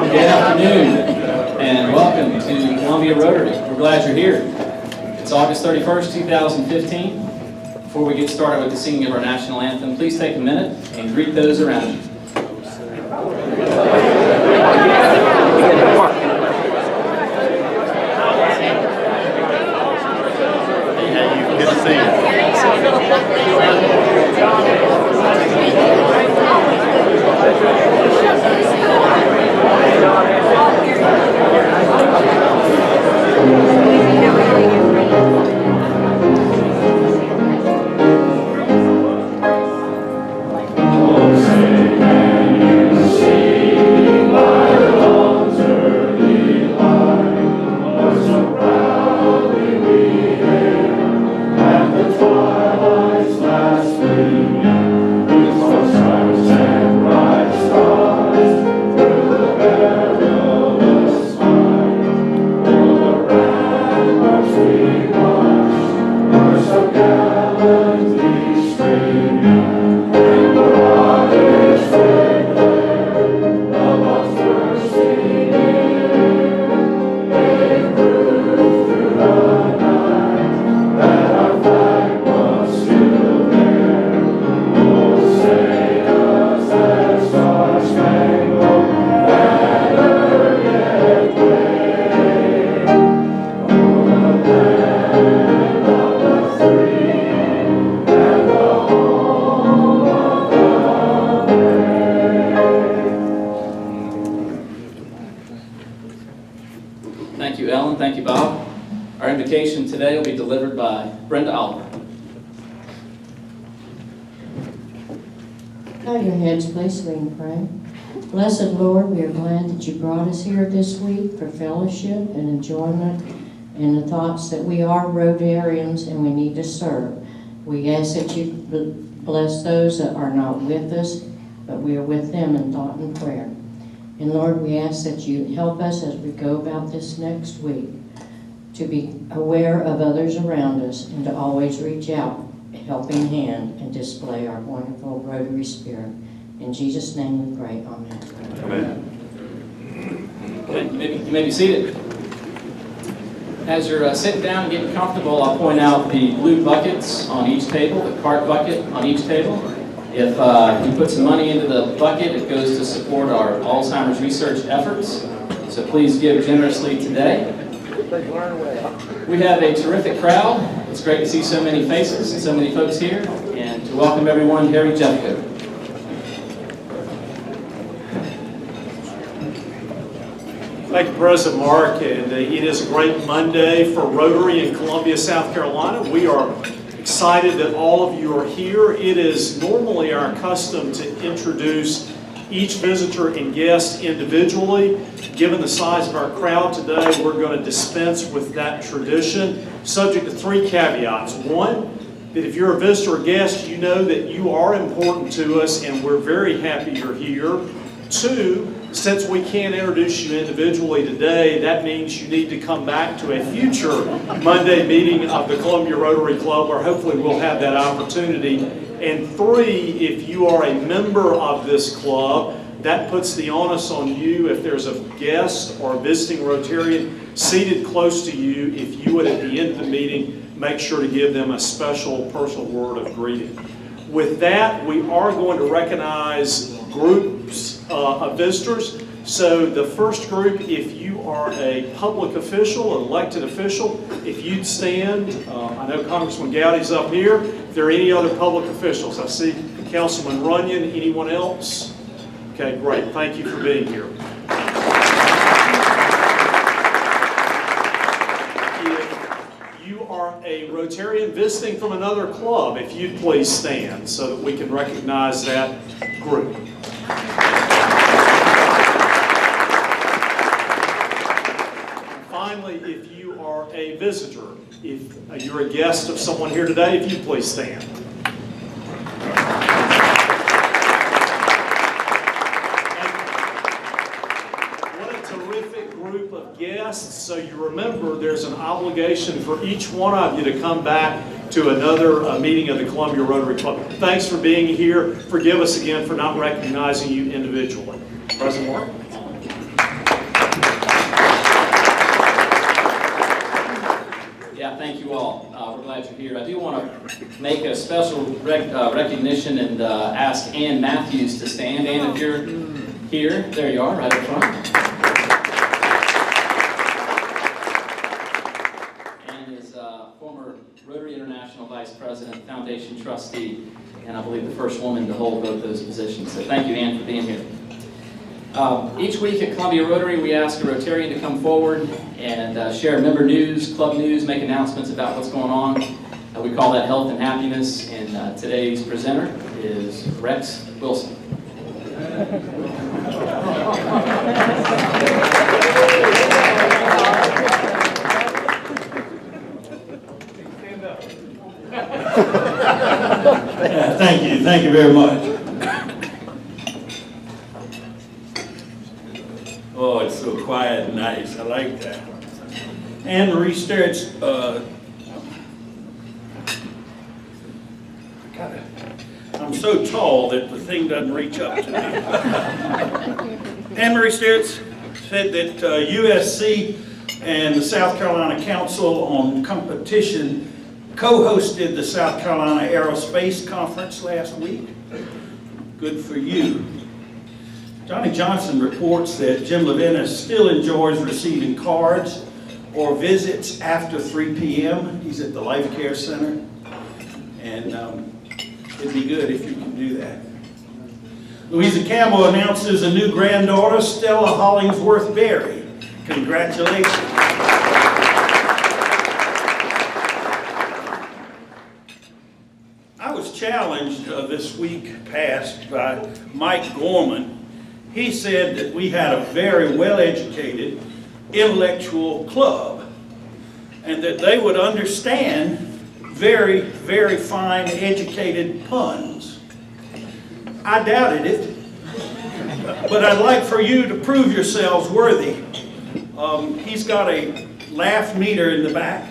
Good afternoon, and welcome to Columbia Rotary. We're glad you're here. It's August 31st, 2015. Before we get started with the singing of our national anthem, please take a minute and greet those around you. Good to see you. Thank you, Ellen. Thank you, Bob. Our invocation today will be delivered by Brenda Oliver. Bow your heads, please, so we can pray. Blessed Lord, we are glad that you brought us here this week for fellowship and enjoyment and the thoughts that we are Rotarians and we need to serve. We ask that you bless those that are not with us, but we are with them in thought and prayer. And Lord, we ask that you help us as we go about this next week to be aware of others around us and to always reach out a helping hand and display our wonderful Rotary spirit. In Jesus' name we pray. Amen. Amen. Okay, you may be seated. As you're sitting down and getting comfortable, I'll point out the blue buckets on each table, the cart bucket on each table. If you put some money into the bucket, it goes to support our Alzheimer's research efforts. So please give generously today. We have a terrific crowd. It's great to see so many faces and so many folks here. And to welcome everyone, Harry Jeffco. Thank you, President Mark. And it is a great Monday for Rotary in Columbia, South Carolina. We are excited that all of you are here. It is normally our custom to introduce each visitor and guest individually. Given the size of our crowd today, we're going to dispense with that tradition, subject to 3 caveats. One, that if you're a visitor or guest, you know that you are important to us and we're very happy you're here. 2, since we can't introduce you individually today, that means you need to come back to a future Monday meeting of the Columbia Rotary Club where hopefully we'll have that opportunity. And 3, if you are a member of this club, that puts the onus on you if there's a guest or a visiting Rotarian seated close to you, if you would at the end of the meeting make sure to give them a special personal word of greeting. With that, we are going to recognize groups of visitors. So the first group, if you are a public official, an elected official, if you'd stand, I know Congressman Gowdy's up here. If there are any other public officials, I see Councilman Runyon, anyone else? Okay, great. Thank you for being here. If you are a Rotarian visiting from another club, if you'd please stand so that we can recognize that group. Finally, if you are a visitor, if you're a guest of someone here today, if you'd please stand. Group of guests, so you remember there's an obligation for each one of you to come back to another meeting of the Columbia Rotary Club. Thanks for being here. Forgive us again for not recognizing you individually. President Mark. that, thank you all. We're glad you're here. I do want to make a special recognition and ask Ann Matthews to stand. Ann, if you're here, there you are, right up front. Ann is former Rotary International Vice President, Foundation Trustee, and I believe the first woman to hold both those positions. So thank you, Ann, for being here. Each week at Columbia Rotary, we ask a Rotarian to come forward and share member news, club news, make announcements about what's going on. We call that health and happiness, and today's presenter is Rex Wilson. Thank you very much. Oh, it's so quiet and nice. I like that. Anne Marie Sterrett's, I'm so tall that the thing doesn't reach up to me. Anne Marie Sterrett said that USC and the South Carolina Council on Competition co-hosted the South Carolina Aerospace Conference last week. Good for you. Johnny Johnson reports that Jim Levin still enjoys receiving cards or visits after 3 p.m. He's at the Life Care Center, and it'd be good if you can do that. Louisa Campbell announces a new granddaughter, Stella Hollingsworth Berry. Congratulations. I was challenged this week past by Mike Gorman. He said that we had a very well-educated intellectual club and that they would understand very, very fine educated puns. I doubted it, but I'd like for you to prove yourselves worthy. He's got a laugh meter in the back.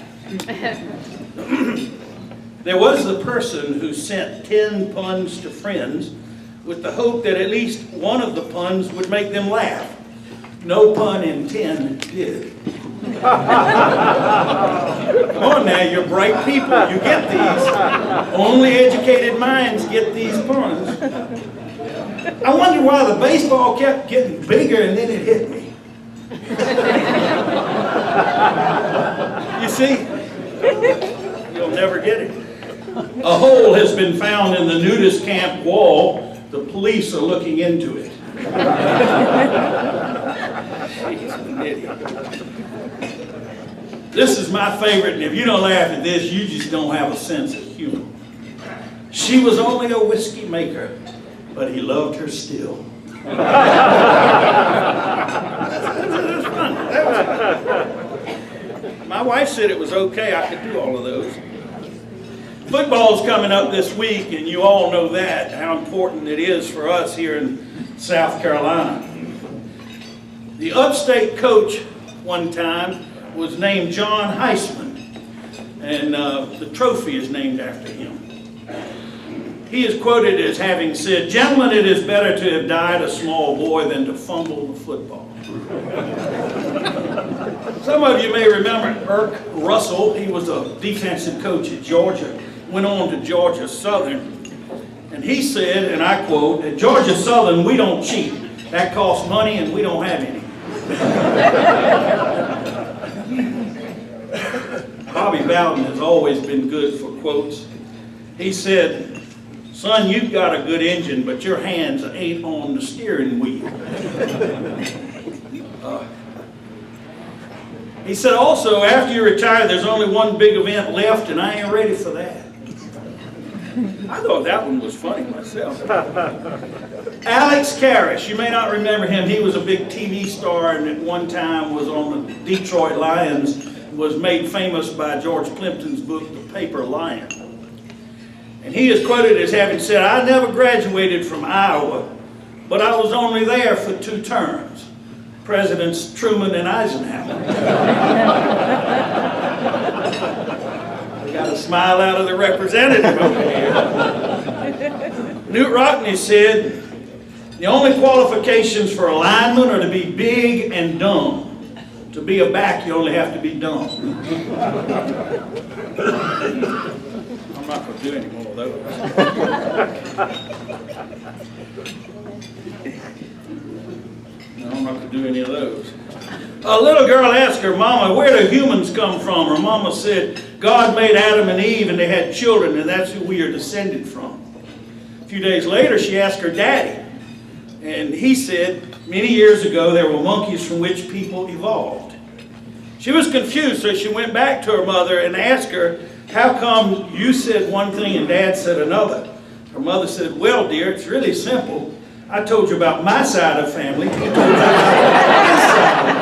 There was the person who sent 10 puns to friends with the hope that at least one of the puns would make them laugh. No pun in 10 did. Come on now, you're bright people. You get these. Only educated minds get these puns. I wonder why the baseball kept getting bigger and then it hit me. You see? You'll never get it. A hole has been found in the nudist camp wall. The police are looking into it. This is my favorite, and if you don't laugh at this, you just don't have a sense of humor. She was only a whiskey maker, but he loved her still. That's fun. My wife said it was okay. I could do all of those. Football's coming up this week, and you all know that, how important it is for us here in South Carolina. The upstate coach one time was named John Heisman, and the trophy is named after him. He is quoted as having said, "Gentlemen, it is better to have died a small boy than to fumble the football." Some of you may remember Irk Russell. He was a defensive coach at Georgia. Went on to Georgia Southern, and he said, and I quote, "At Georgia Southern, we don't cheat. That costs money, and we don't have any." Bobby Bowden has always been good for quotes. He said, "Son, you've got a good engine, but your hands ain't on the steering wheel." He said also, "After you retire, there's only one big event left, and I ain't ready for that." I thought that one was funny myself. Alex Karrasch, you may not remember him. He was a big TV star and at one time was on the Detroit Lions, was made famous by George Plimpton's book, The Paper Lion. And he is quoted as having said, "I never graduated from Iowa, but I was only there for 2 terms. Presidents Truman and Eisenhower." Got a smile out of the representative over here. Newt Rockney said, "The only qualifications for a lineman are to be big and dumb. To be a back, you only have to be dumb. I'm not going to do any more of those. No, I'm not going to do any of those. A little girl asked her mama, where do humans come from? Her mama said, God made Adam and Eve and they had children, and that's who we are descended from. A few days later, she asked her daddy, and he said, many years ago, there were monkeys from which people evolved. She was confused, so she went back to her mother and asked her, how come you said one thing and Dad said another? Her mother said, well, dear, it's really simple. I told you about my side of the family. He told you about his side of the family.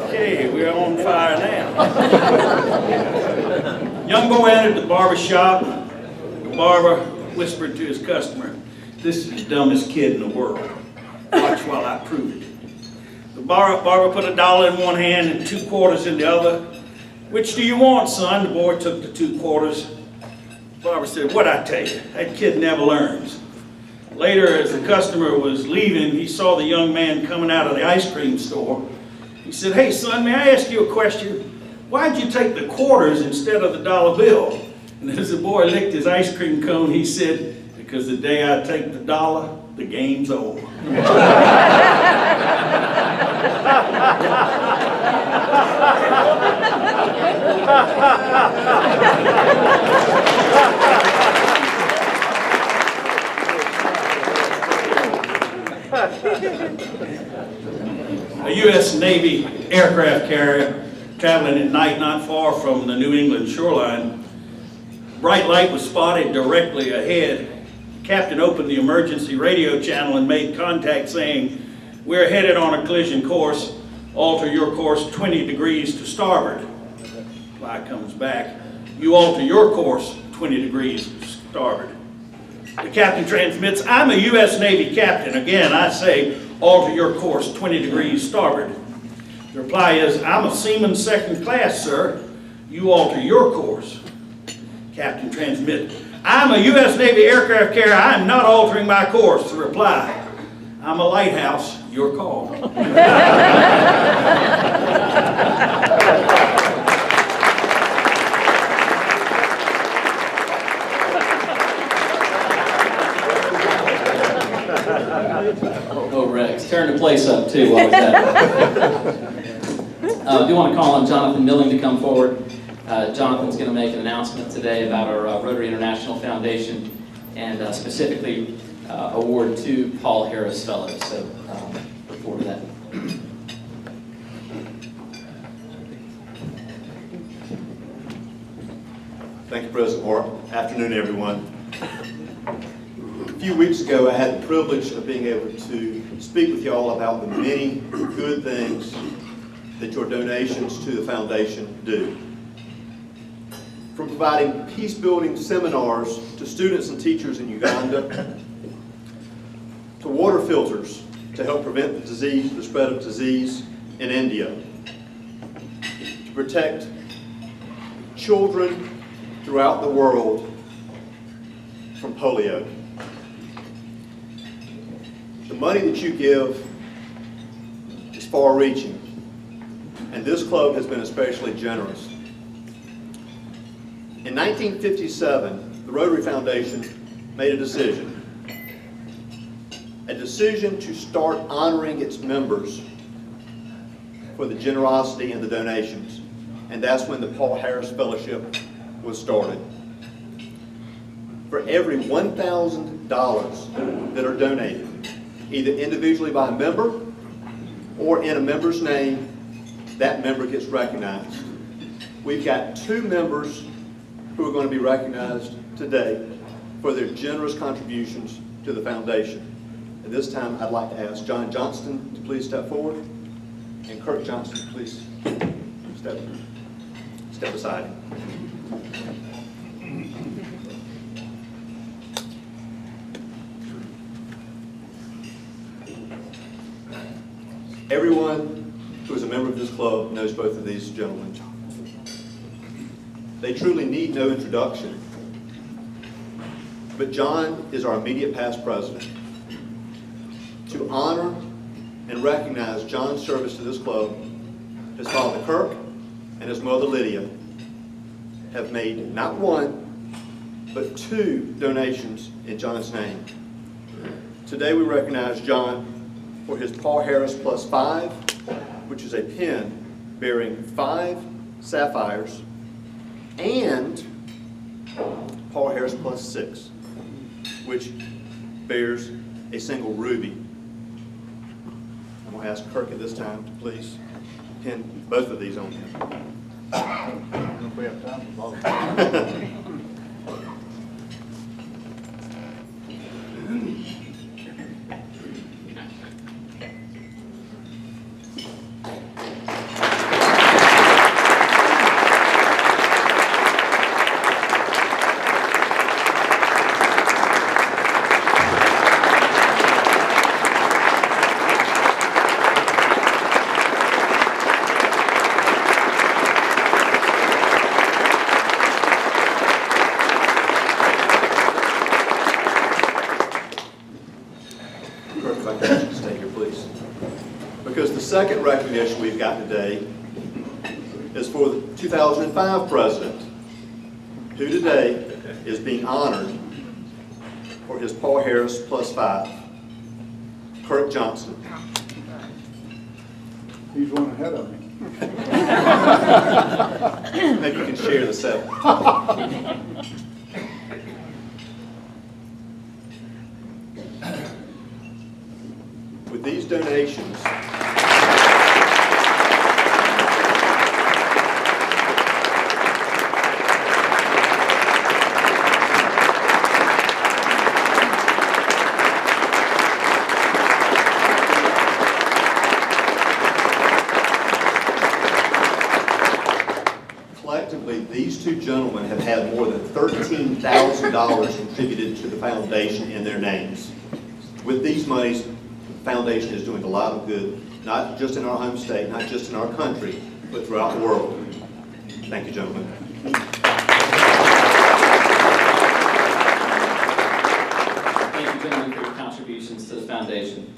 Okay, we're on fire now. Young boy entered the barber shop. The barber whispered to his customer, this is the dumbest kid in the world. Watch while I prove it. The barber put $1 in one hand and 2 quarters in the other. Which do you want, son? The boy took the 2 quarters. The barber said, what'd I tell you? That kid never learns. Later, as the customer was leaving, he saw the young man coming out of the ice cream store. He said, hey, son, may I ask you a question? Why'd you take the quarters instead of the dollar bill? And as the boy licked his ice cream cone, he said, because the day I take the dollar, the game's over. A U.S. Navy aircraft carrier traveling at night not far from the New England shoreline. Bright light was spotted directly ahead. The captain opened the emergency radio channel and made contact saying, we're headed on a collision course. Alter your course 20 degrees to starboard. Reply comes back, you alter your course 20 degrees to starboard. The captain transmits, I'm a U.S. Navy captain. Again, I say, alter your course 20 degrees starboard. The reply is, I'm a seaman 2nd class, sir. You alter your course. Captain transmits, I'm a U.S. Navy aircraft carrier. I am not altering my course. The reply, I'm a lighthouse. Your call. Oh, Rex, turn the place up too while we're at it. I do want to call on Jonathan Milling to come forward. Jonathan's going to make an announcement today about our Rotary International Foundation and specifically award 2 Paul Harris Fellows. So look forward to that. Thank you, President Moore. Afternoon, everyone. A few weeks ago, I had the privilege of being able to speak with you all about the many good things that your donations to the foundation do. From providing peace-building seminars to students and teachers in Uganda, to water filters to help prevent the spread of disease in India, to protect children throughout the world from polio. The money that you give is far-reaching, and this club has been especially generous. In 1957, the Rotary Foundation made a decision to start honoring its members for the generosity and the donations, and that's when the Paul Harris Fellowship was started. For every $1,000 that are donated, either individually by a member or in a member's name, that member gets recognized. We've got 2 members who are going to be recognized today for their generous contributions to the foundation. At this time, I'd like to ask John Johnston to please step forward, and Kirk Johnston, please step aside. Everyone who is a member of this club knows both of these gentlemen. They truly need no introduction. But John is our immediate past president. to honor and recognize John's service to this club, his father Kirk and his mother Lydia have made not one, but 2 donations in John's name. Today we recognize John for his Paul Harris Plus 5, which is a pin bearing 5 sapphires, and Paul Harris Plus 6, which bears a single ruby. I'm going to ask Kirk at this time to please pin both of these on him. If we have time for both. Because the second recognition we've got today is for the 2005 president, who today is being honored for his Paul Harris Plus 5, Kirk Johnson. He's one ahead of me. Maybe you can share the 7. With these donations, collectively, these 2 gentlemen have had more than $13,000 contributed to the foundation in their names. With these monies, the foundation is doing a lot of good, not just in our home state, not just in our country, but throughout the world. Thank you, gentlemen. Thank you, gentlemen, for your contributions to the foundation.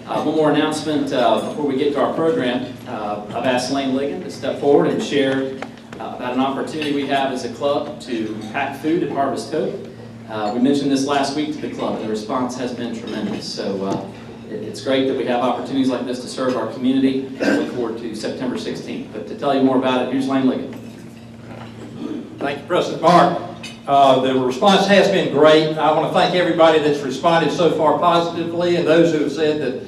One more announcement before we get to our program. I've asked Lane Ligon to step forward and share about an opportunity we have as a club to pack food at Harvest Hope. We mentioned this last week to the club, and the response has been tremendous. So it's great that we have opportunities like this to serve our community, and I look forward to September 16th. But to tell you more about it, here's Lane Ligon. Thank you, President Mark. The response has been great. I want to thank everybody that's responded so far positively, and those who have said that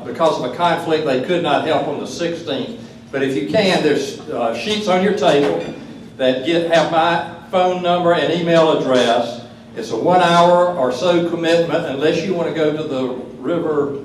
because of a conflict they could not help on the 16th. But if you can, there's sheets on your table that have my phone number and email address. It's a 1 hour or so commitment, unless you want to go to the River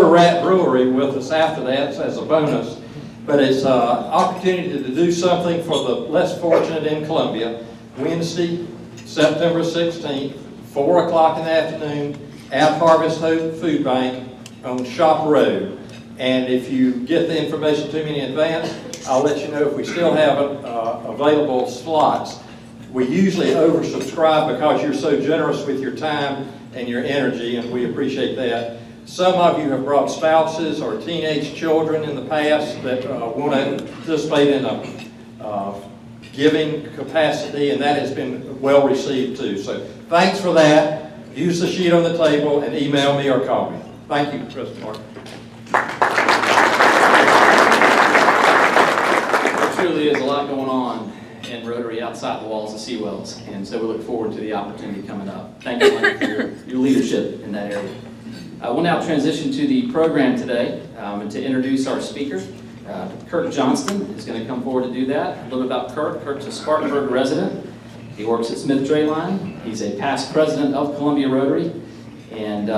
Rat Brewery with us after that as a bonus. But it's an opportunity to do something for the less fortunate in Columbia. Wednesday, September 16th, 4 o'clock in the afternoon at Harvest Hope Food Bank on Shop Road. And if you get the information to me in advance, I'll let you know if we still have available slots. We usually oversubscribe because you're so generous with your time and your energy, and we appreciate that. Some of you have brought spouses or teenage children in the past that want to participate in a giving capacity, and that has been well received too. So thanks for that. Use the sheet on the table and email me or call me. Thank you, President Mark. There truly is a lot going on in Rotary outside the walls of Seawells, and so we look forward to the opportunity coming up. Thank you, Lane, for your leadership in that area. We'll now transition to the program today, and to introduce our speaker. Kirk Johnston is going to come forward to do that. A little bit about Kirk. Kirk's a Spartanburg resident. He works at Smith Trey Line. He's a past president of Columbia Rotary, and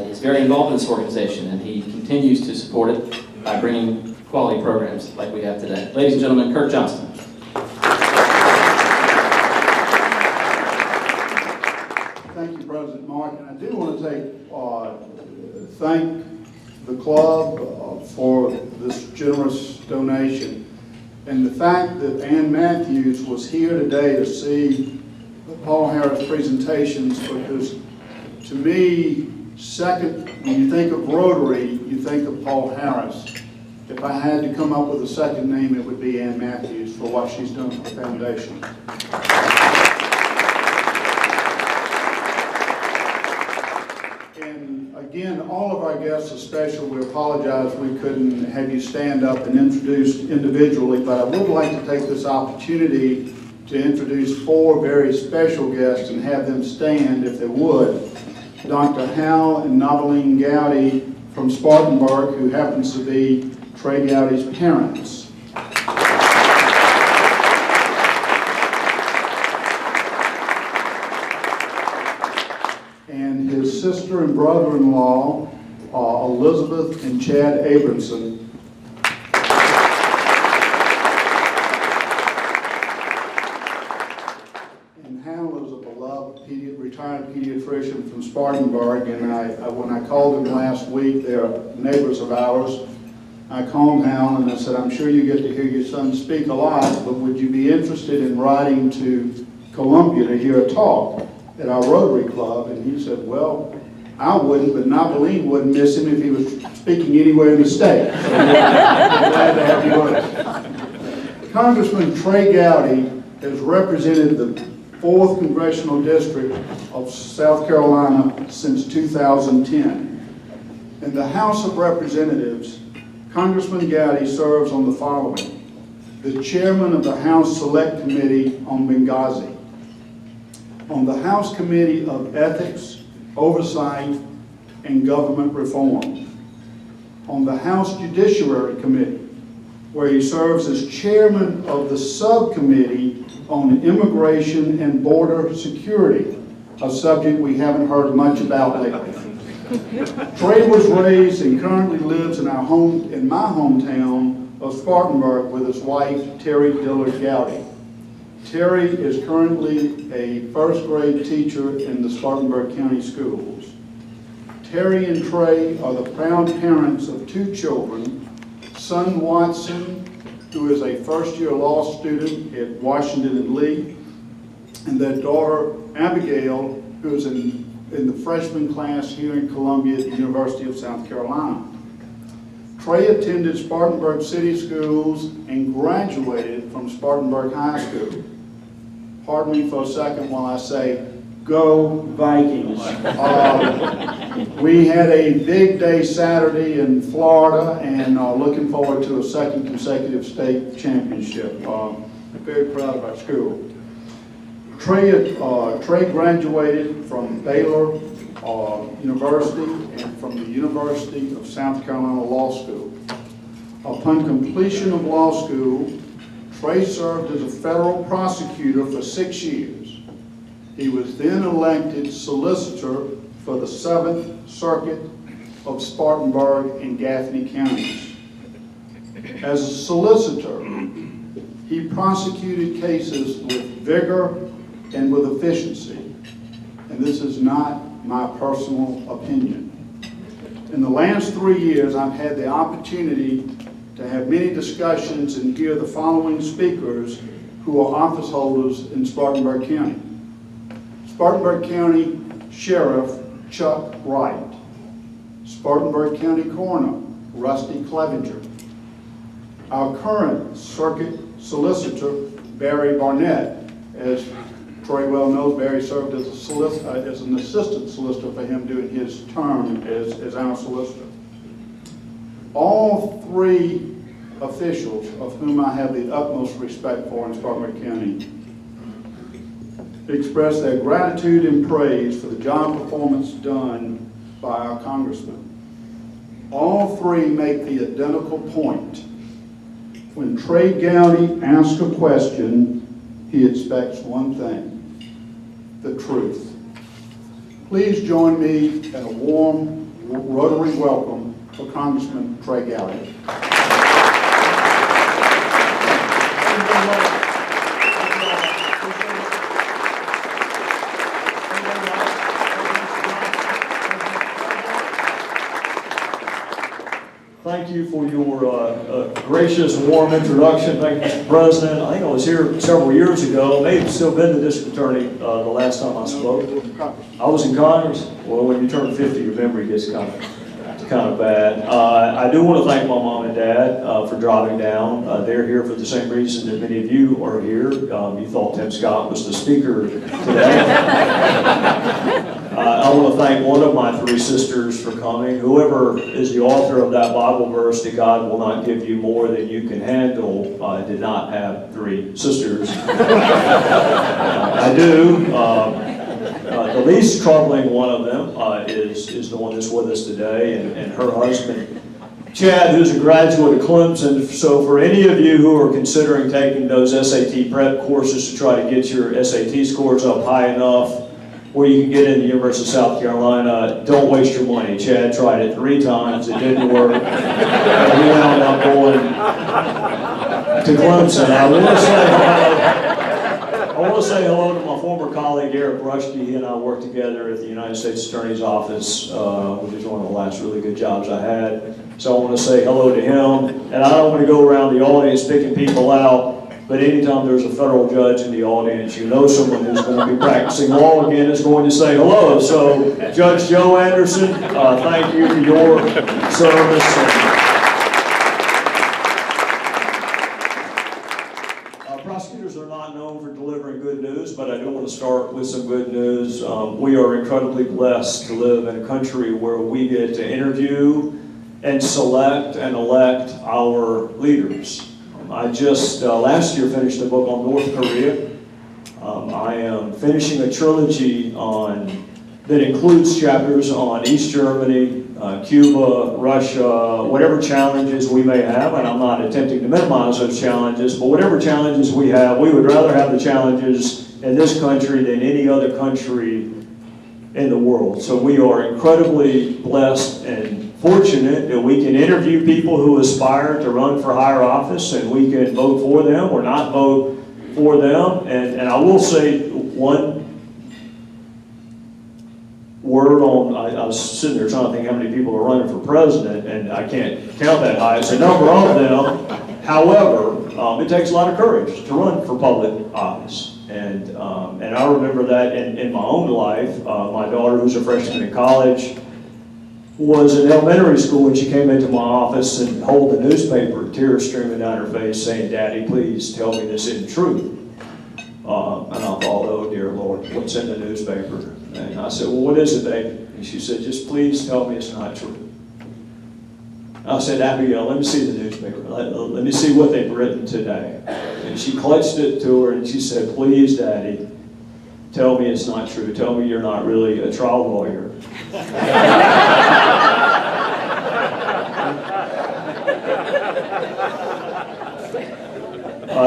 is very involved in this organization, and he continues to support it by bringing quality programs like we have today. Ladies and gentlemen, Kirk Johnston. Thank you, President Mark. And I do want to thank the club for this generous donation. And the fact that Ann Matthews was here today to see the Paul Harris presentations, because to me, Second, when you think of Rotary, you think of Paul Harris. If I had to come up with a second name, it would be Ann Matthews for what she's done for the foundation. And again, all of our guests are special. We apologize we couldn't have you stand up and introduce individually, but I would like to take this opportunity to introduce 4 very special guests and have them stand if they would. Dr. Hal and Noveline Gowdy from Spartanburg, who happens to be Trey Gowdy's parents. And his sister and brother-in-law, Elizabeth and Chad Abramson. And Hal is a beloved retired pediatrician from Spartanburg, and when I called him last week, they're neighbors of ours. I called Hal and I said, I'm sure you get to hear your son speak a lot, but would you be interested in riding to Columbia to hear a talk at our Rotary Club? And he said, well, I wouldn't, but Noveline wouldn't miss him if he was speaking anywhere in the state. So we're glad to have you with us. Congressman Trey Gowdy has represented the 4th Congressional District of South Carolina since 2010. In the House of Representatives, Congressman Gowdy serves on the following: the chairman of the House Select Committee on Benghazi, on the House Committee of Ethics, Oversight, and Government Reform, on the House Judiciary Committee, where he serves as chairman of the subcommittee on Immigration and Border Security, a subject we haven't heard much about lately. Trey was raised and currently lives in my hometown of Spartanburg with his wife, Terry Dillard Gowdy. Terry is currently a first-grade teacher in the Spartanburg County Schools. Terry and Trey are the proud parents of 2 children, son Watson, who is a first-year law student at Washington and Lee, and their daughter Abigail, who is in the freshman class here in Columbia at the University of South Carolina. Trey attended Spartanburg City Schools and graduated from Spartanburg High School. Pardon me for a second while I say, go Vikings. We had a big day Saturday in Florida and looking forward to a 2nd consecutive state championship. Very proud of our school. Trey graduated from Baylor University and from the University of South Carolina Law School. Upon completion of law school, Trey served as a federal prosecutor for 6 years. He was then elected solicitor for the 7th Circuit of Spartanburg and Gaffney counties. As a solicitor, he prosecuted cases with vigor and with efficiency, and this is not my personal opinion. In the last 3 years, I've had the opportunity to have many discussions and hear the following speakers who are office holders in Spartanburg County. Spartanburg County Sheriff Chuck Wright, Spartanburg County Coroner Rusty Clevenger, our current Circuit Solicitor Barry Barnett. As Trey well knows, Barry served as an assistant solicitor for him during his term as our solicitor. All 3 officials, of whom I have the utmost respect for in Spartanburg County, express their gratitude and praise for the job performance done by our congressman. All 3 make the identical point. When Trey Gowdy asks a question, he expects one thing: the truth. Please join me in a warm Rotary welcome for Congressman Trey Gowdy. Thank thank you for your gracious and warm introduction. Thank you, Mr. President. I think I was here several years ago. May have still been the district attorney the last time I spoke. I was in Congress. Well, when you turn 50, your memory gets kind of bad. I do want to thank my mom and dad for driving down. They're here for the same reason that many of you are here. You thought Tim Scott was the speaker today. I want to thank one of my 3 sisters for coming. Whoever is the author of that Bible verse that God will not give you more than you can handle did not have 3 sisters. I do. The least troubling one of them is the one that's with us today, and her husband, Chad, who's a graduate of Clemson. So for any of you who are considering taking those SAT prep courses to try to get your SAT scores up high enough where you can get into the University of South Carolina, don't waste your money. Chad tried it 3 times, it didn't work. He wound up going to Clemson. I want to say hello to my former colleague Eric Rushke. He and I worked together at the United States Attorney's Office, which is one of the last really good jobs I had. So I want to say hello to him. And I don't want to go around the audience picking people out. But anytime there's a federal judge in the audience, you know someone who's going to be practicing law again is going to say hello. So, Judge Joe Anderson, thank you for your service. Prosecutors are not known for delivering good news, but I do want to start with some good news. We are incredibly blessed to live in a country where we get to interview and select and elect our leaders. I just last year finished a book on North Korea. I am finishing a trilogy that includes chapters on East Germany, Cuba, Russia, whatever challenges we may have, and I'm not attempting to minimize those challenges, but whatever challenges we have, we would rather have the challenges in this country than any other country in the world. So we are incredibly blessed and fortunate that we can interview people who aspire to run for higher office, and we can vote for them or not vote for them. And I will say one word on, I was sitting there trying to think how many people are running for president, and I can't count that high. It's a number of them. However, it takes a lot of courage to run for public office. And I remember that in my own life. My daughter, who's a freshman in college, was in elementary school when she came into my office and holding the newspaper, tears streaming down her face, saying, "Daddy, please tell me this isn't true." And I thought, "Oh dear Lord, what's in the newspaper?" And I said, "Well, what is it, baby?" And she said, "Just please tell me it's not true." I said, "Abigail, let me see the newspaper. Let me see what they've written today." And she clutched it to her and she said, "Please, Daddy, tell me it's not true. Tell me you're not really a trial lawyer."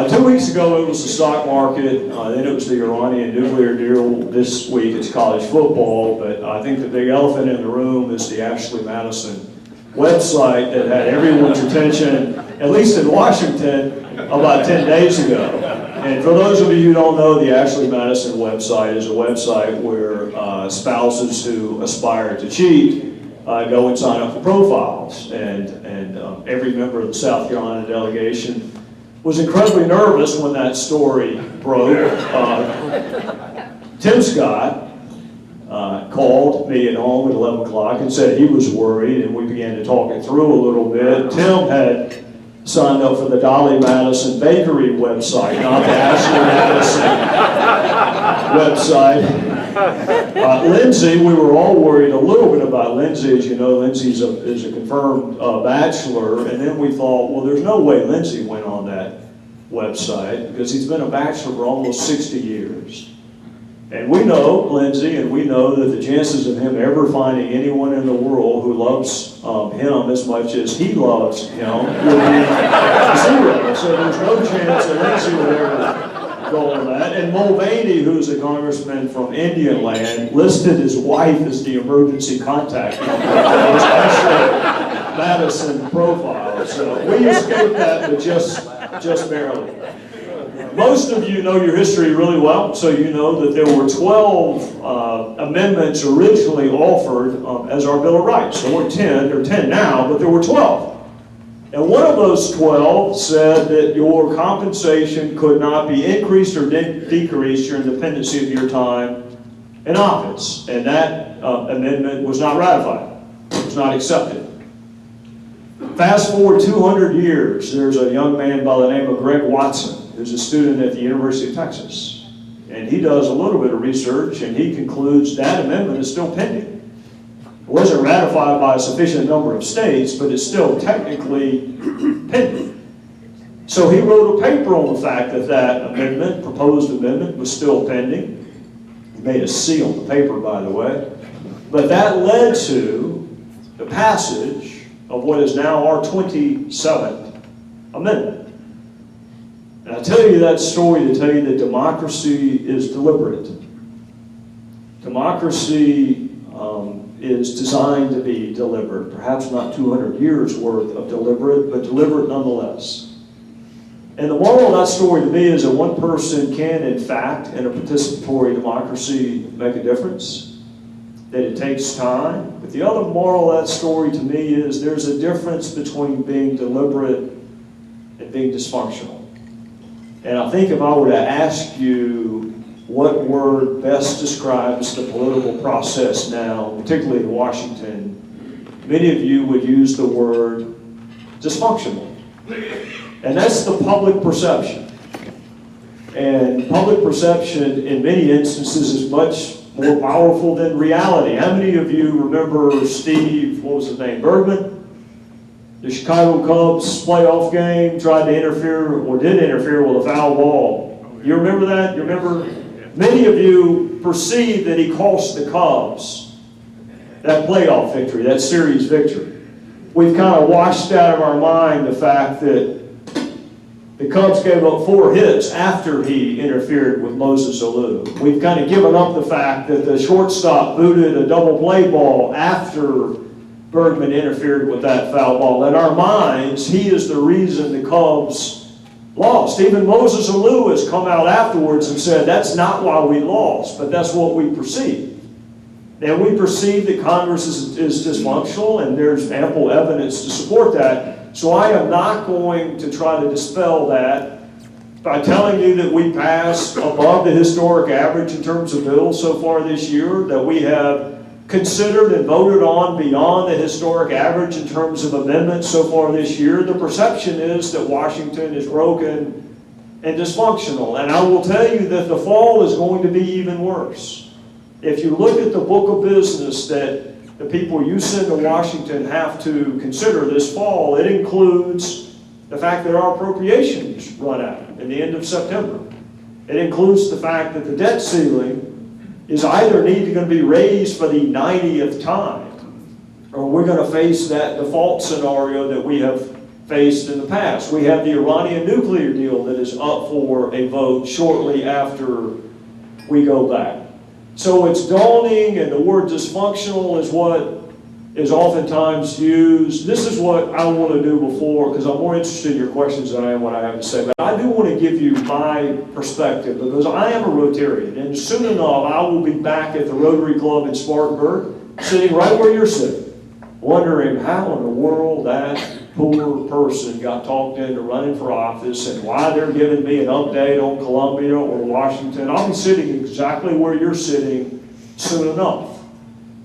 2 weeks ago it was the stock market, then it was the Iranian nuclear deal. This week it's college football, but I think the big elephant in the room is the Ashley Madison website that had everyone's attention, at least in Washington, about 10 days ago. And for those of you who don't know, the Ashley Madison website is a website where spouses who aspire to cheat go and sign up for profiles. And every member of the South Carolina delegation was incredibly nervous when that story broke. Tim Scott called me at home at 11 o'clock and said he was worried, and we began to talk it through a little bit. Tim had signed up for the Dolly Madison Bakery website, not the Ashley Madison website. Lindsay, we were all worried a little bit about Lindsay. As you know, Lindsay is a confirmed bachelor, and then we thought, well, there's no way Lindsay went on that website because he's been a bachelor for almost 60 years. And we know Lindsay, and we know that the chances of him ever finding anyone in the world who loves him as much as he loves him would be zero. So there's no chance that Lindsay would ever go on that. And Mulvaney, who's a congressman from Indian Land, listed his wife as the emergency contact number on his Ashley Madison profile. So we escaped that, but just barely. Most of you know your history really well, so you know that there were 12 amendments originally offered as our Bill of Rights. There weren't 10, there are 10 now, but there were 12. And one of those 12 said that your compensation could not be increased or decreased during the pendency of your time in office. And that amendment was not ratified. It was not accepted. Fast forward 200 years, there's a young man by the name of Greg Watson, who's a student at the University of Texas. And he does a little bit of research, and he concludes that amendment is still pending. It wasn't ratified by a sufficient number of states, but it's still technically pending. So he wrote a paper on the fact that that amendment, proposed amendment, was still pending. He made a C on the paper, by the way. But that led to the passage of what is now our 27th amendment. And I tell you that story to tell you that democracy is deliberate. Democracy is designed to be deliberate, perhaps not 200 years worth of deliberate, but deliberate nonetheless. And the moral of that story to me is that one person can, in fact, in a participatory democracy, make a difference, that it takes time. But the other moral of that story to me is there's a difference between being deliberate and being dysfunctional. And I think if I were to ask you what word best describes the political process now, particularly in Washington, many of you would use the word dysfunctional. And that's the public perception. And public perception in many instances is much more powerful than reality. How many of you remember Steve, what was his name, Bergman? The Chicago Cubs playoff game tried to interfere, or did interfere with a foul ball. You remember that? You remember? Many of you perceive that he cost the Cubs that playoff victory, that series victory. We've kind of washed out of our mind the fact that the Cubs gave up 4 hits after he interfered with Moses Alou. We've kind of given up the fact that the shortstop booted a double play ball after Bergman interfered with that foul ball. In our minds, he is the reason the Cubs lost. Even Moses Alou has come out afterwards and said, that's not why we lost, but that's what we perceive. And we perceive that Congress is dysfunctional, and there's ample evidence to support that. So I am not going to try to dispel that by telling you that we passed above the historic average in terms of bills so far this year, that we have considered and voted on beyond the historic average in terms of amendments so far this year. The perception is that Washington is broken and dysfunctional. And I will tell you that the fall is going to be even worse. If you look at the book of business that the people you send to Washington have to consider this fall, it includes the fact that our appropriations run out at the end of September. It includes the fact that the debt ceiling is either going to be raised for the 90th time, or we're going to face that default scenario that we have faced in the past. We have the Iranian nuclear deal that is up for a vote shortly after we go back. So it's dawning, and the word dysfunctional is what is oftentimes used. This is what I want to do before, because I'm more interested in your questions than I am what I have to say. But I do want to give you my perspective, because I am a Rotarian, and soon enough I will be back at the Rotary Club in Spartanburg, sitting right where you're sitting, wondering how in the world that poor person got talked into running for office and why they're giving me an update on Columbia or Washington. I'll be sitting exactly where you're sitting soon enough.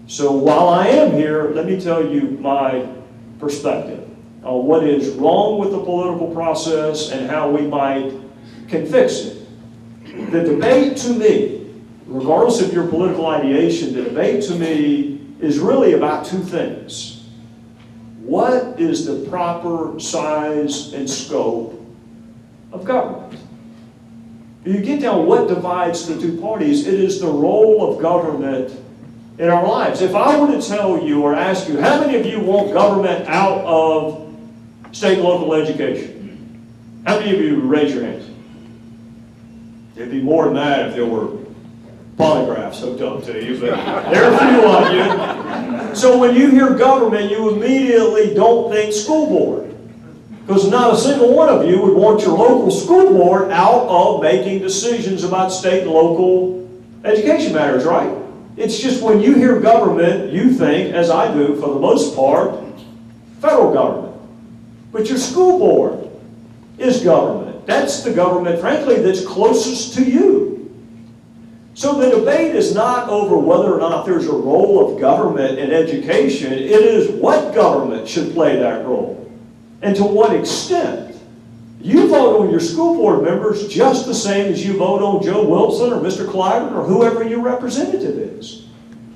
So while I am here, let me tell you my perspective on what is wrong with the political process and how we can fix it. The debate to me, regardless of your political ideation, the debate to me is really about 2 things. What is the proper size and scope of government? You get down what divides the 2 parties, it is the role of government in our lives. If I were to tell you or ask you, how many of you want government out of state and local education? How many of you would raise your hands? It'd be more than that if there were polygraphs hooked up to you, but there are a few of you. So when you hear government, you immediately don't think school board, because not a single one of you would want your local school board out of making decisions about state and local education matters, right? It's just when you hear government, you think, as I do for the most part, federal government. But your school board is government. That's the government, frankly, that's closest to you. So the debate is not over whether or not there's a role of government in education. It is what government should play that role and to what extent. You vote on your school board members just the same as you vote on Joe Wilson or Mr. Clyburn or whoever your representative is.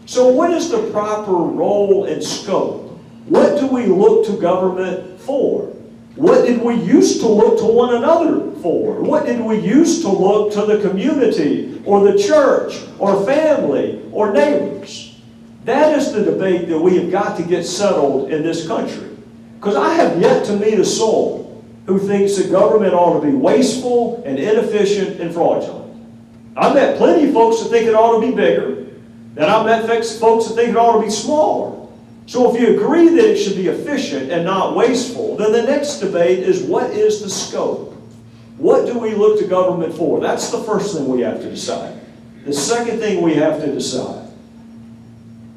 So what is the proper role and scope? What do we look to government for? What did we used to look to one another for? What did we used to look to the community or the church or family or neighbors? That is the debate that we have got to get settled in this country. Because I have yet to meet a soul who thinks that government ought to be wasteful and inefficient and fraudulent. I've met plenty of folks that think it ought to be bigger, and I've met folks that think it ought to be smaller. So if you agree that it should be efficient and not wasteful, then the next debate is what is the scope? What do we look to government for? That's the first thing we have to decide. The second thing we have to decide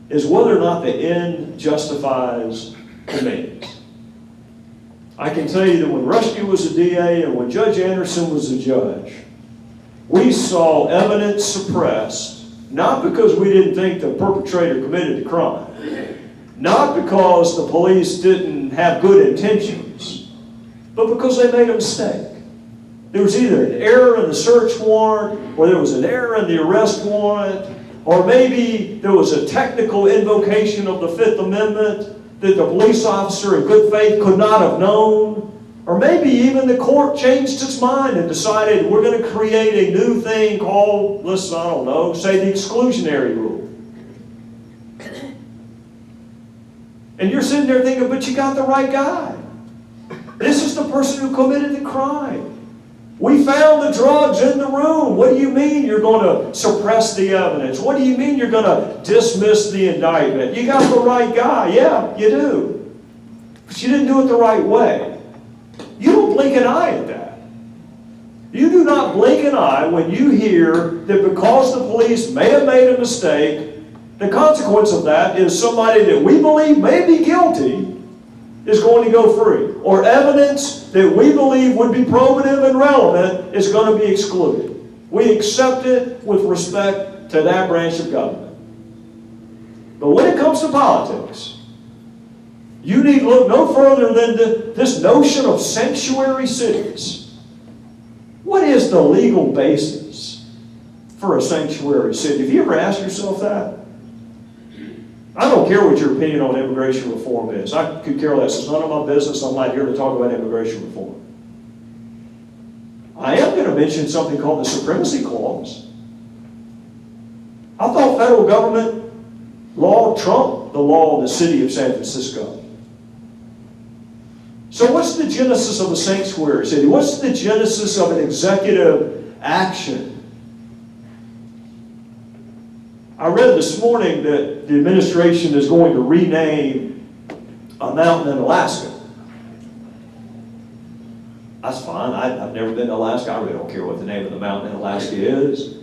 is whether or not the end justifies the means. I can tell you that when Rusty was a DA and when Judge Anderson was a judge, we saw evidence suppressed, not because we didn't think the perpetrator committed the crime, not because the police didn't have good intentions, but because they made a mistake. There was either an error in the search warrant, or there was an error in the arrest warrant, or maybe there was a technical invocation of the Fifth Amendment that the police officer in good faith could not have known, or maybe even the court changed its mind and decided we're going to create a new thing called, listen, I don't know, say the exclusionary rule. And you're sitting there thinking, but you got the right guy. This is the person who committed the crime. We found the drugs in the room. What do you mean you're going to suppress the evidence? What do you mean you're going to dismiss the indictment? You got the right guy. Yeah, you do. But you didn't do it the right way. You don't blink an eye at that. You do not blink an eye when you hear that because the police may have made a mistake, the consequence of that is somebody that we believe may be guilty is going to go free. Or evidence that we believe would be probative and relevant is going to be excluded. We accept it with respect to that branch of government. But when it comes to politics, you need look no further than this notion of sanctuary cities. What is the legal basis for a sanctuary city? Have you ever asked yourself that? I don't care what your opinion on immigration reform is. I could care less. It's none of my business. I'm not here to talk about immigration reform. I am going to mention something called the Supremacy Clause. I thought federal government law trumped the law in the city of San Francisco. So what's the genesis of a sanctuary city? What's the genesis of an executive action? I read this morning that the administration is going to rename a mountain in Alaska. That's fine. I've never been to Alaska. I really don't care what the name of the mountain in Alaska is.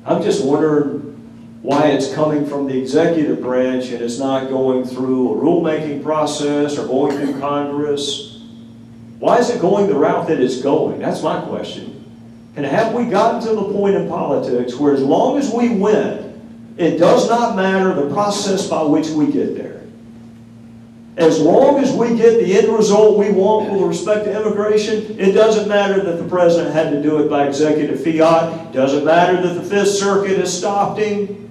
I'm just wondering why it's coming from the executive branch and it's not going through a rulemaking process or going through Congress. Why is it going the route that it's going? That's my question. And have we gotten to the point in politics where as long as we win, it does not matter the process by which we get there. As long as we get the end result we want with respect to immigration, it doesn't matter that the president had to do it by executive fiat. It doesn't matter that the Fifth Circuit has stopped him.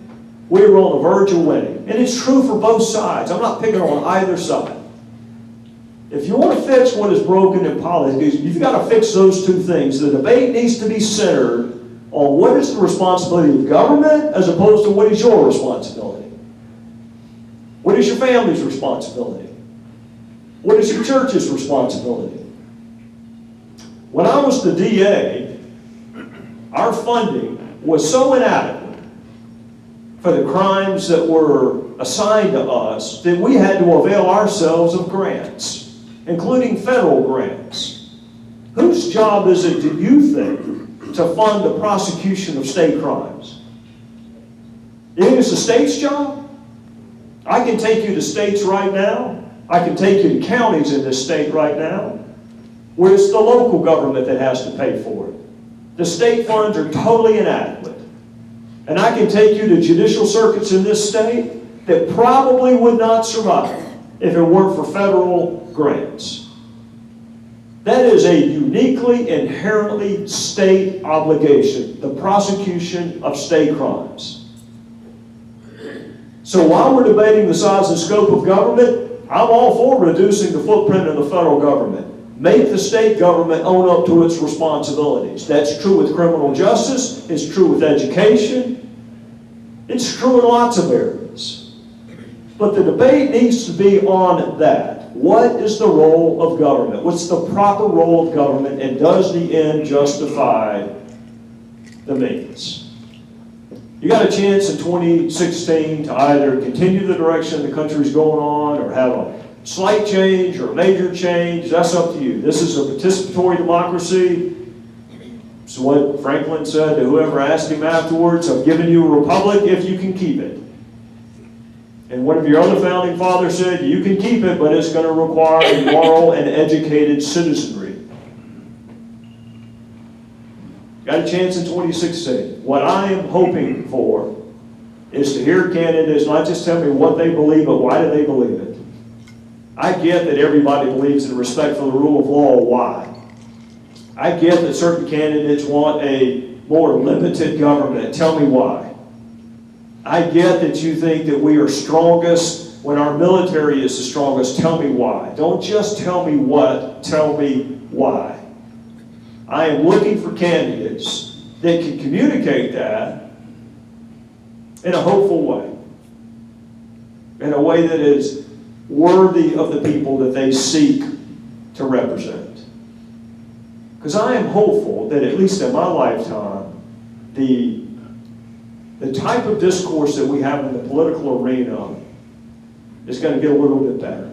We were on the verge of winning. And it's true for both sides. I'm not picking on either side. If you want to fix what is broken in politics, you've got to fix those two things. The debate needs to be centered on what is the responsibility of government as opposed to what is your responsibility. What is your family's responsibility? What is your church's responsibility? When I was the DA, our funding was so inadequate for the crimes that were assigned to us that we had to avail ourselves of grants, including federal grants. Whose job is it, do you think, to fund the prosecution of state crimes? You think it's the state's job? I can take you to states right now. I can take you to counties in this state right now. where it's the local government that has to pay for it. The state funds are totally inadequate. And I can take you to judicial circuits in this state that probably would not survive if it weren't for federal grants. That is a uniquely, inherently state obligation, the prosecution of state crimes. So while we're debating the size and scope of government, I'm all for reducing the footprint of the federal government. Make the state government own up to its responsibilities. That's true with criminal justice, it's true with education, it's true in lots of areas. But the debate needs to be on that. What is the role of government? What's the proper role of government, and does the end justify the means? You got a chance in 2016 to either continue the direction the country's going on or have a slight change or a major change. That's up to you. This is a participatory democracy. So what Franklin said to whoever asked him afterwards, I've given you a republic if you can keep it. And one of your other founding fathers said, you can keep it, but it's going to require a moral and educated citizenry. Got a chance in 2016. What I am hoping for is to hear candidates not just tell me what they believe, but why do they believe it. I get that everybody believes in respect for the rule of law. Why? I get that certain candidates want a more limited government. Tell me why. I get that you think that we are strongest when our military is the strongest. Tell me why. Don't just tell me what, tell me why. I am looking for candidates that can communicate that in a hopeful way, in a way that is worthy of the people that they seek to represent. Because I am hopeful that at least in my lifetime, the type of discourse that we have in the political arena is going to get a little bit better.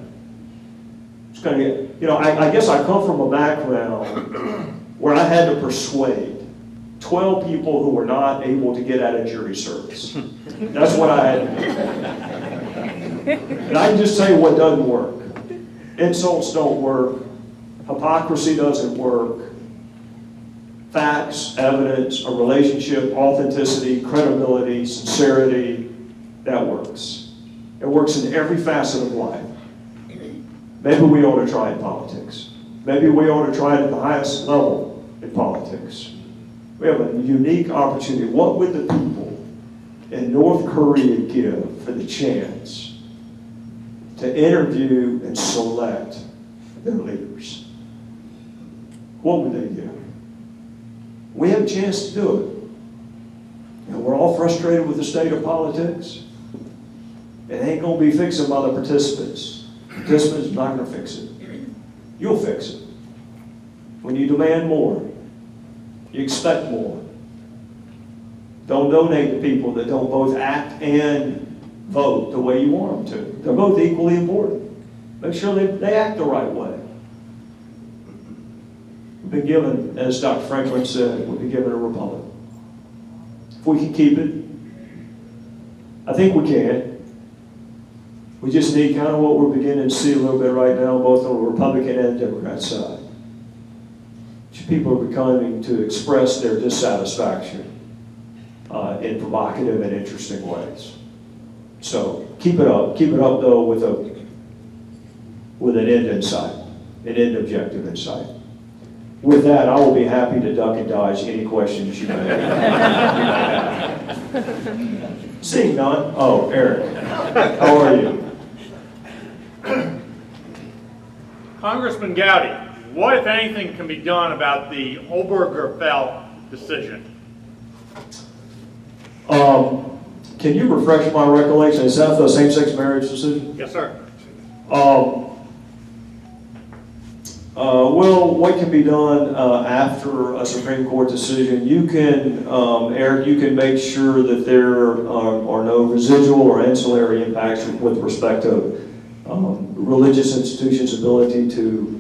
It's going to get, I guess I come from a background where I had to persuade 12 people who were not able to get out of jury service. That's what I had to do. And I can just tell you what doesn't work. Insults don't work. Hypocrisy doesn't work. Facts, evidence, a relationship, authenticity, credibility, sincerity, that works. It works in every facet of life. Maybe we ought to try it in politics. Maybe we ought to try it at the highest level in politics. We have a unique opportunity. What would the people in North Korea give for the chance to interview and select their leaders? What would they give? We have a chance to do it. And we're all frustrated with the state of politics. It ain't going to be fixed by the participants. Participants are not going to fix it. You'll fix it. When you demand more, you expect more. Don't donate to people that don't both act and vote the way you want them to. They're both equally important. Make sure they act the right way. We've been given, as Dr. Franklin said, we've been given a republic. If we can keep it, I think we can. We just need kind of what we're beginning to see a little bit right now, both on the Republican and Democrat side. People are becoming to express their dissatisfaction in provocative and interesting ways. So keep it up. Keep it up, though, with an end in sight, an end objective in sight. With that, I will be happy to duck and dodge any questions you may have. Seeing none. Oh, Eric, how are you? Congressman Gowdy, what, if anything, can be done about the Obergefell decision? Can you refresh my recollection? Is that the same-sex marriage decision? Yes, sir. Well, what can be done after a Supreme Court decision? You can, Eric, you can make sure that there are no residual or ancillary impacts with respect to religious institutions' ability to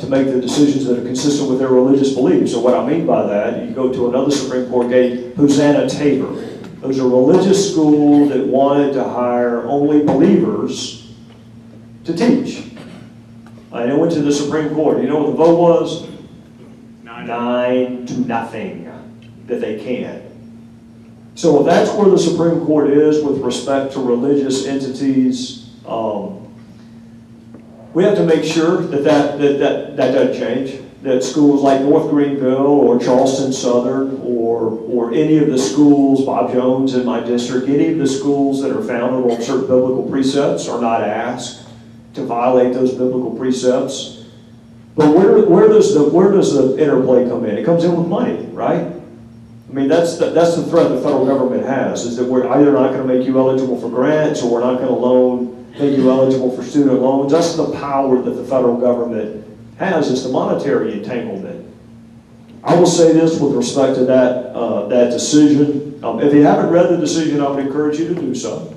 make the decisions that are consistent with their religious beliefs. So what I mean by that, you go to another Supreme Court case, Hosanna Tabor. It was a religious school that wanted to hire only believers to teach. And it went to the Supreme Court. You know what the vote was? 9. 9-0, that they can. So if that's where the Supreme Court is with respect to religious entities, we have to make sure that doesn't change. That schools like North Greenville or Charleston Southern or any of the schools, Bob Jones in my district, any of the schools that are founded on certain biblical precepts are not asked to violate those biblical precepts. But where does the interplay come in? It comes in with money, right? I mean, that's the threat the federal government has, is that we're either not going to make you eligible for grants or we're not going to make you eligible for student loans. That's the power that the federal government has, is the monetary entanglement. I will say this with respect to that decision. If you haven't read the decision, I would encourage you to do so.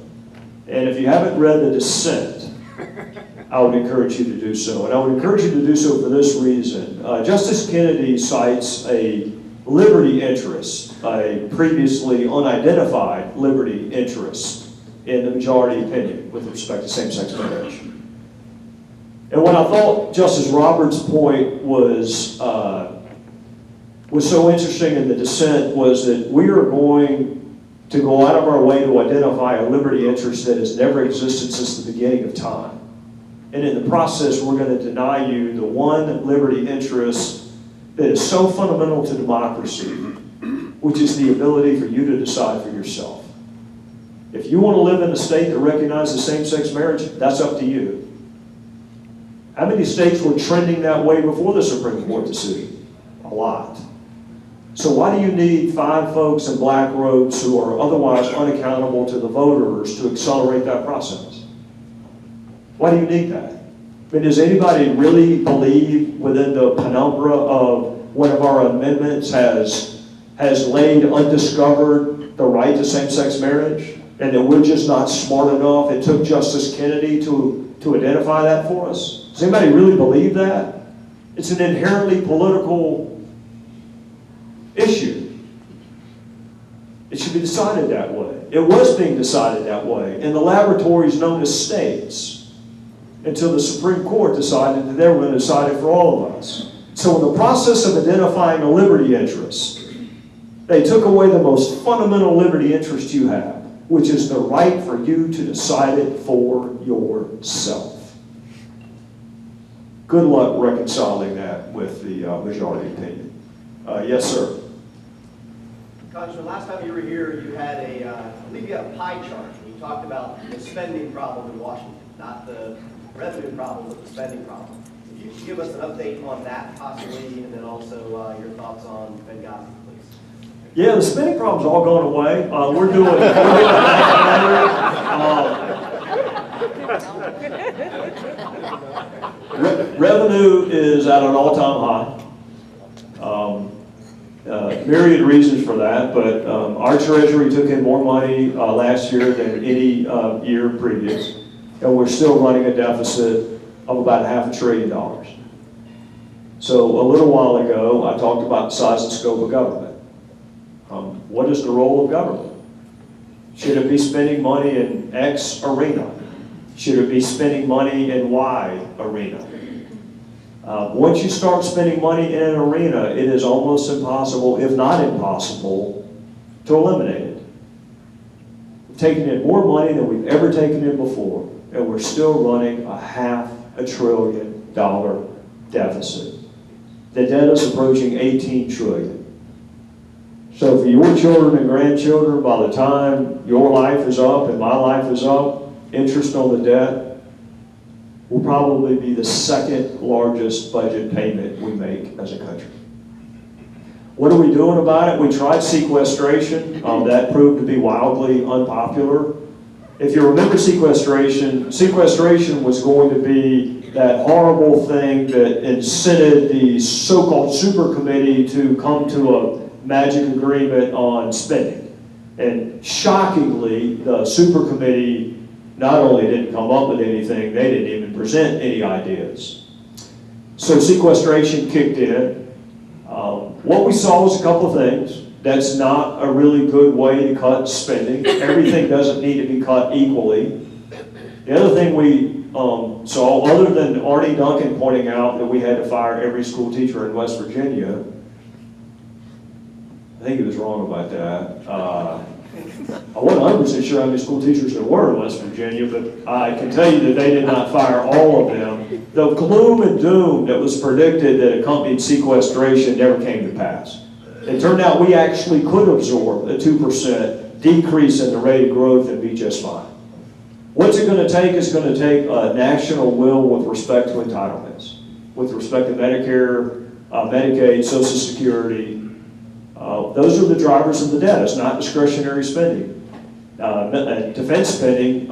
And if you haven't read the dissent, I would encourage you to do so. And I would encourage you to do so for this reason. Justice Kennedy cites a liberty interest, a previously unidentified liberty interest in the majority opinion with respect to same-sex marriage. And what I thought Justice Roberts' point was so interesting in the dissent was that we are going to go out of our way to identify a liberty interest that has never existed since the beginning of time. And in the process, we're going to deny you the one liberty interest that is so fundamental to democracy, which is the ability for you to decide for yourself. If you want to live in a state that recognizes same-sex marriage, that's up to you. How many states were trending that way before the Supreme Court decision? A lot. So why do you need 5 folks in black robes who are otherwise unaccountable to the voters to accelerate that process? Why do you need that? I mean, does anybody really believe within the penumbra of one of our amendments has laid undiscovered the right to same-sex marriage, and that we're just not smart enough? It took Justice Kennedy to identify that for us. Does anybody really believe that? It's an inherently political issue. It should be decided that way. It was being decided that way in the laboratories known as states until the Supreme Court decided that they were going to decide it for all of us. So in the process of identifying a liberty interest, they took away the most fundamental liberty interest you have, which is the right for you to decide it for yourself. Good luck reconciling that with the majority opinion. Yes, sir. Congressman, last time you were here, you had I believe you had a pie chart, and you talked about the spending problem in Washington, not the revenue problem, but the spending problem. If you could give us an update on that possibly, and then also your thoughts on Gowdy, please. Yeah, the spending problem's all gone away. We're doing revenue is at an all-time high. Myriad reasons for that, but our Treasury took in more money last year than any year previous, and we're still running a deficit of about $500 billion. So a little while ago, I talked about the size and scope of government. What is the role of government? Should it be spending money in X arena? Should it be spending money in Y arena? Once you start spending money in an arena, it is almost impossible, if not impossible, to eliminate it. We've taken in more money than we've ever taken in before, and we're still running a $500 billion deficit. The debt is approaching $18 trillion. So for your children and grandchildren, by the time your life is up and my life is up, interest on the debt will probably be the second largest budget payment we make as a country. What are we doing about it? We tried sequestration. That proved to be wildly unpopular. If you remember sequestration was going to be that horrible thing that incented the so-called super committee to come to a magic agreement on spending. And shockingly, the super committee not only didn't come up with anything, they didn't even present any ideas. So sequestration kicked in. What we saw was a couple of things. That's not a really good way to cut spending. Everything doesn't need to be cut equally. The other thing we saw, other than Arnie Duncan pointing out that we had to fire every school teacher in West Virginia, I think he was wrong about that. I wasn't 100% sure how many school teachers there were in West Virginia, but I can tell you that they did not fire all of them. The gloom and doom that was predicted that accompanied sequestration never came to pass. It turned out we actually could absorb a 2% decrease in the rate of growth and be just fine. What's it going to take? It's going to take a national will with respect to entitlements, with respect to Medicare, Medicaid, Social Security. Those are the drivers of the debt. It's not discretionary spending. Defense spending,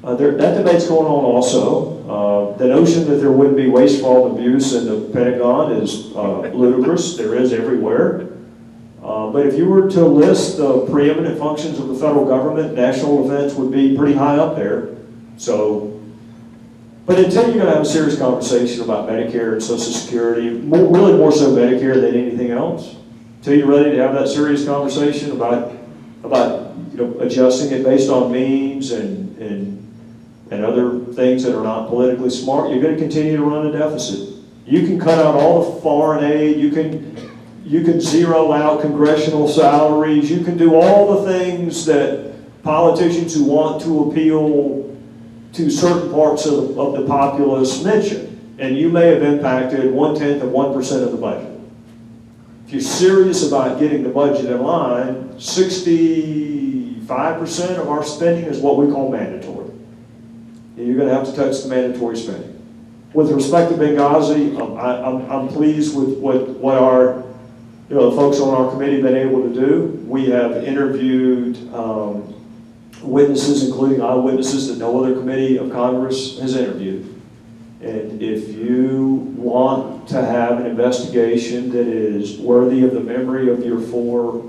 that debate's going on also. The notion that there wouldn't be waste, fraud, and abuse in the Pentagon is ludicrous. There is everywhere. But if you were to list the preeminent functions of the federal government, national defense would be pretty high up there. So, but until you're going to have a serious conversation about Medicare and Social Security, really more so Medicare than anything else, until you're ready to have that serious conversation about adjusting it based on memes and other things that are not politically smart, you're going to continue to run a deficit. You can cut out all the foreign aid, you can zero out congressional salaries, you can do all the things that politicians who want to appeal to certain parts of the populace mention, and you may have impacted 0.1% of the budget. If you're serious about getting the budget in line, 65% of our spending is what we call mandatory. And you're going to have to touch the mandatory spending. With respect to Benghazi, I'm pleased with what our the folks on our committee have been able to do. We have interviewed witnesses, including eyewitnesses that no other committee of Congress has interviewed. And if you want to have an investigation that is worthy of the memory of your 4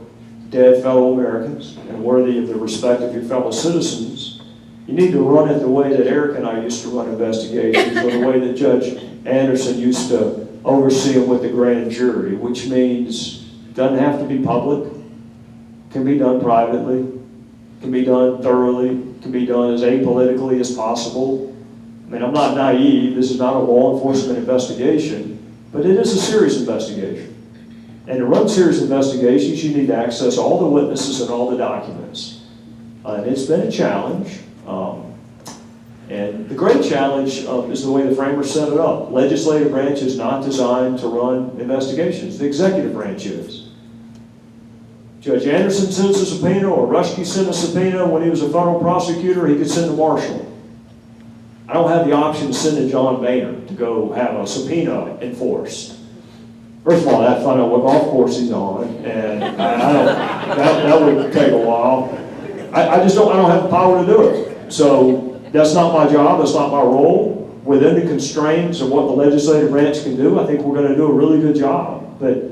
dead fellow Americans and worthy of the respect of your fellow citizens, you need to run it the way that Eric and I used to run investigations, or the way that Judge Anderson used to oversee them with the grand jury, which means it doesn't have to be public, can be done privately, can be done thoroughly, can be done as apolitically as possible. I mean, I'm not naive. This is not a law enforcement investigation, but it is a serious investigation. And to run serious investigations, you need to access all the witnesses and all the documents. And it's been a challenge. And the great challenge is the way the framers set it up. Legislative branch is not designed to run investigations. The executive branch is. Judge Anderson sends a subpoena, or Rushke sent a subpoena when he was a federal prosecutor, he could send a marshal. I don't have the option to send a John Boehner to go have a subpoena enforced. First of all, that find out what golf course he's on, and that would take a while. I don't have the power to do it. So that's not my job, that's not my role. Within the constraints of what the legislative branch can do, I think we're going to do a really good job. But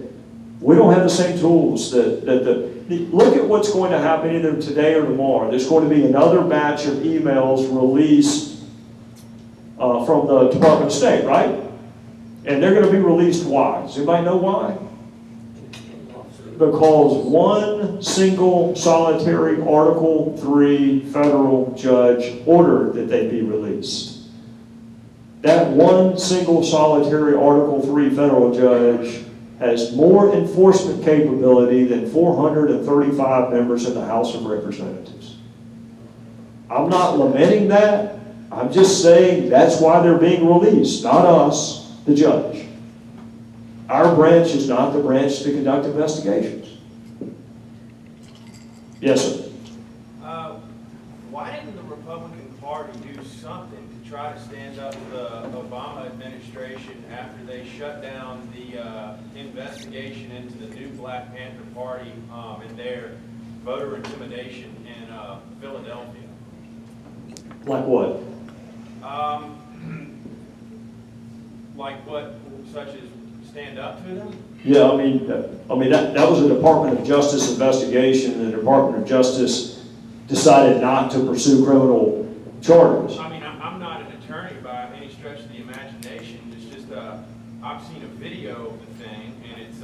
we don't have the same tools look at what's going to happen either today or tomorrow. There's going to be another batch of emails released from the Department of State, right? And they're going to be released. Why? Does anybody know why? Because one single solitary Article 3 federal judge ordered that they be released. That one single solitary Article 3 federal judge has more enforcement capability than 435 members in the House of Representatives. I'm not lamenting that. I'm just saying that's why they're being released, not us, the judge. Our branch is not the branch to conduct investigations. Yes, sir. Why didn't the Republican Party do something to try to stand up the Obama administration after they shut down the investigation into the new Black Panther Party and their voter intimidation in Philadelphia? Like what? Like what, such as stand up to them? Yeah, I mean that was a Department of Justice investigation, and the Department of Justice decided not to pursue criminal charges. I mean, I'm not an attorney by any stretch of the imagination. It's just I've seen a video of the thing, and it's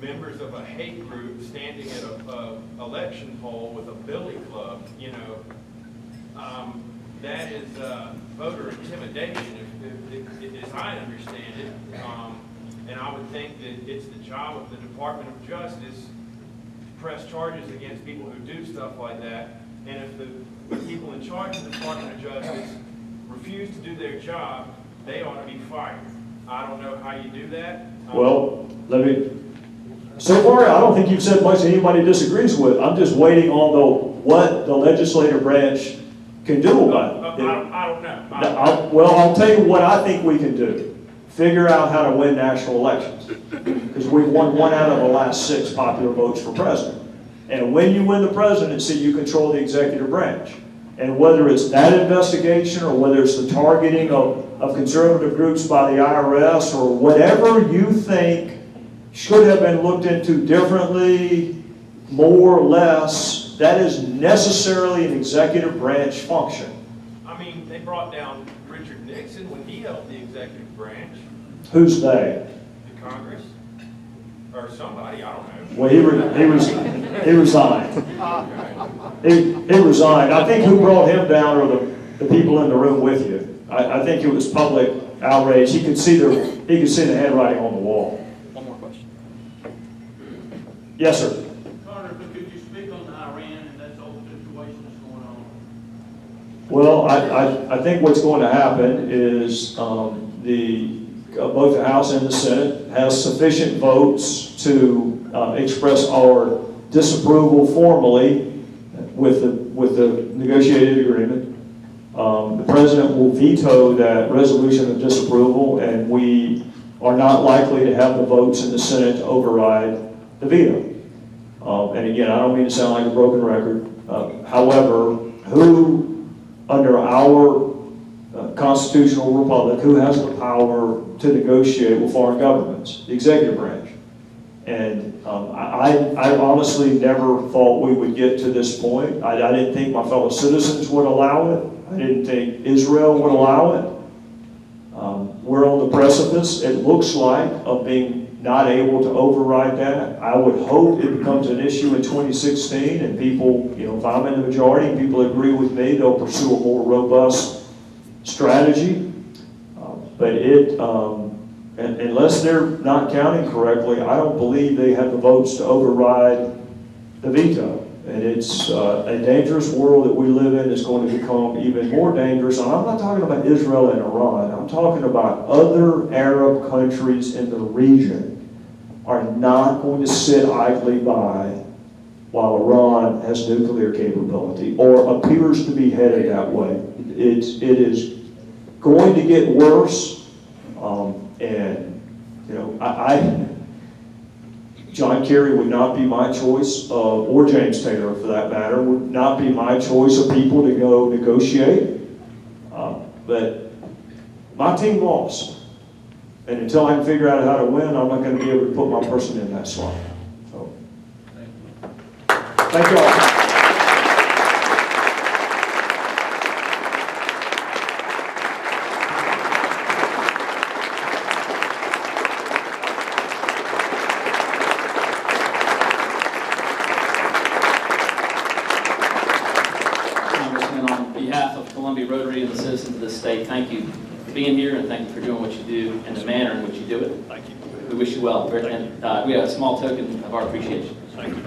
members of a hate group standing at a election poll with a billy club, that is voter intimidation, as I understand it. And I would think that it's the job of the Department of Justice to press charges against people who do stuff like that. And if the people in charge of the Department of Justice refuse to do their job, they ought to be fired. I don't know how you do that. Well, so far, I don't think you've said much anybody disagrees with. I'm just waiting on what the legislative branch can do about it. I don't know. Well, I'll tell you what I think we can do. Figure out how to win national elections. Because we've won 1 out of the last 6 popular votes for president. And when you win the presidency, you control the executive branch. And whether it's that investigation or whether it's the targeting of conservative groups by the IRS or whatever you think should have been looked into differently, more or less, that is necessarily an executive branch function. I mean, they brought down Richard Nixon when he held the executive branch. Who's they? The Congress? Or somebody, I don't know. Well, he resigned. He resigned. I think who brought him down are the people in the room with you. I think it was public outrage. He could see the handwriting on the wall. One more question. Yes, sir. Congressman, could you speak on Iran and that whole situation that's going on? Well, I think what's going to happen is both the House and the Senate has sufficient votes to express our disapproval formally with the negotiated agreement. The President will veto that resolution of disapproval, and we are not likely to have the votes in the Senate to override the veto. And again, I don't mean to sound like a broken record. However, who, under our constitutional republic, who has the power to negotiate with foreign governments? The executive branch. And I honestly never thought we would get to this point. I didn't think my fellow citizens would allow it. I didn't think Israel would allow it. We're on the precipice, it looks like, of being not able to override that. I would hope it becomes an issue in 2016 and people, if I'm in the majority and people agree with me, they'll pursue a more robust strategy. But unless they're not counting correctly, I don't believe they have the votes to override the veto. And it's a dangerous world that we live in is going to become even more dangerous. And I'm not talking about Israel and Iran. I'm talking about other Arab countries in the region are not going to sit idly by while Iran has nuclear capability or appears to be headed that way. It is going to get worse. John Kerry would not be my choice, or James Taylor for that matter, would not be my choice of people to go negotiate. But my team lost. And until I can figure out how to win, I'm not going to be able to put my person in that slot. So, thank you all. Rotary and the citizens of this state, thank you for being here and thank you for doing what you do and the manner in which you do it. Thank you. We wish you well. And we have a small token of our appreciation. Thank you.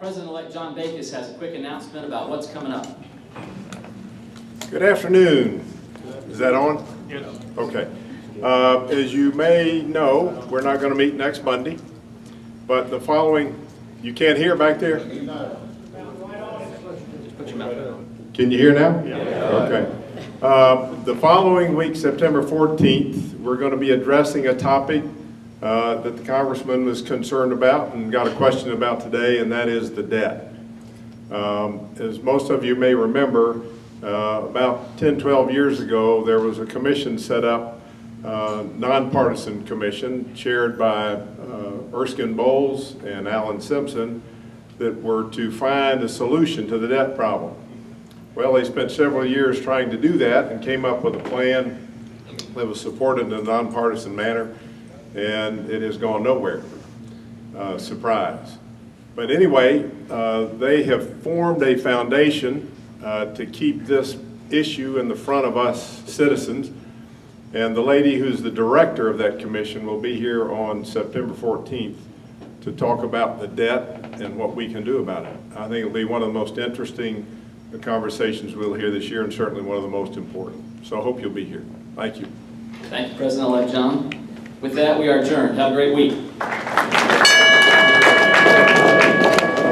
President-elect John Backus has a quick announcement about what's coming up. Good afternoon. Is that on? Yes. Okay. As you may know, we're not going to meet next Monday, but the following, you can't hear back there? Put your mouth down. Can you hear now? Yeah. Okay. The following week, September 14th, we're going to be addressing a topic that the Congressman was concerned about and got a question about today, and that is the debt. As most of you may remember, about 10, 12 years ago, there was a commission set up, nonpartisan commission chaired by Erskine Bowles and Alan Simpson that were to find a solution to the debt problem. Well, they spent several years trying to do that and came up with a plan that was supported in a nonpartisan manner. and it has gone nowhere. Surprise. But anyway, they have formed a foundation to keep this issue in the front of us citizens. And the lady who's the director of that commission will be here on September 14th to talk about the debt and what we can do about it. I think it'll be one of the most interesting conversations we'll hear this year, and certainly one of the most important. So I hope you'll be here. Thank you. Thank you, President-elect John. With that, we are adjourned. Have a great week.